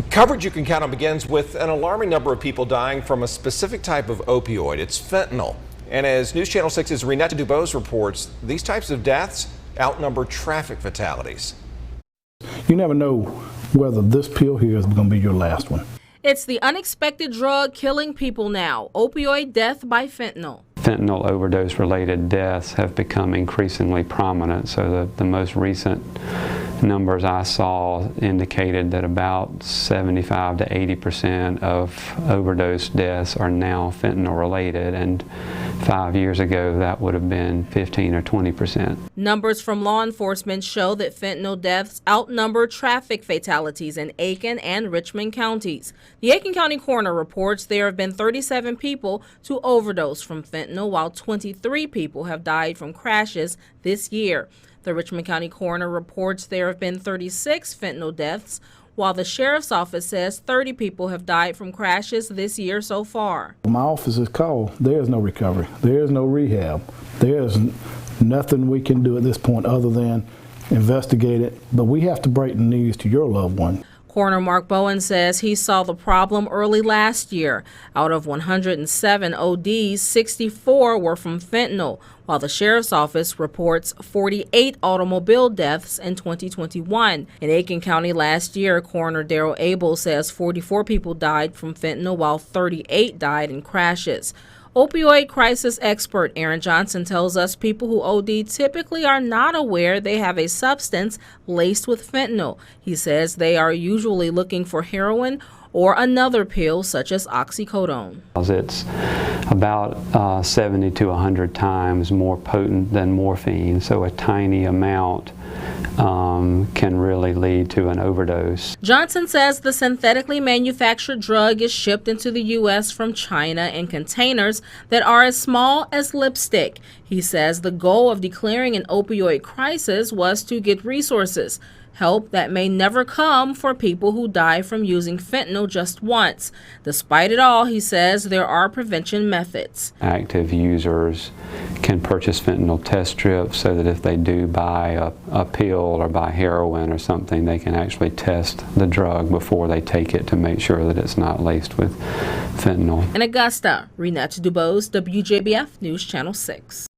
Coverage you can count on begins with an alarming number of people dying from a specific type of opioid. It's fentanyl. And as News Channel 6's Renetta Dubose reports, these types of deaths outnumber traffic fatalities. You never know whether this pill here is going to be your last one. It's the unexpected drug killing people now, opioid death by fentanyl. Fentanyl overdose-related deaths have become increasingly prominent. So the most recent numbers I saw indicated that about 75 to 80% of overdose deaths are now fentanyl-related, and 5 years ago that would have been 15 or 20%. Numbers from law enforcement show that fentanyl deaths outnumber traffic fatalities in Aiken and Richmond counties. The Aiken County coroner reports there have been 37 people to overdose from fentanyl, while 23 people have died from crashes this year. The Richmond County coroner reports there have been 36 fentanyl deaths, while the sheriff's office says 30 people have died from crashes this year so far. My office is called. There is no recovery. There is no rehab. There is nothing we can do at this point other than investigate it. But we have to break the news to your loved one. Coroner Mark Bowen says he saw the problem early last year. Out of 107 ODs, 64 were from fentanyl, while the sheriff's office reports 48 automobile deaths in 2021. In Aiken County last year, Coroner Daryl Abel says 44 people died from fentanyl, while 38 died in crashes. Opioid crisis expert Aaron Johnson tells us people who OD typically are not aware they have a substance laced with fentanyl. He says they are usually looking for heroin or another pill such as oxycodone. It's about 70 to 100 times more potent than morphine, so a tiny amount can really lead to an overdose. Johnson says the synthetically manufactured drug is shipped into the U.S. from China in containers that are as small as lipstick. He says the goal of declaring an opioid crisis was to get resources, help that may never come for people who die from using fentanyl just once. Despite it all, he says there are prevention methods. Active users can purchase fentanyl test strips so that if they do buy a pill or buy heroin or something, they can actually test the drug before they take it to make sure that it's not laced with fentanyl. In Augusta, Renetta Dubose, WJBF News Channel 6.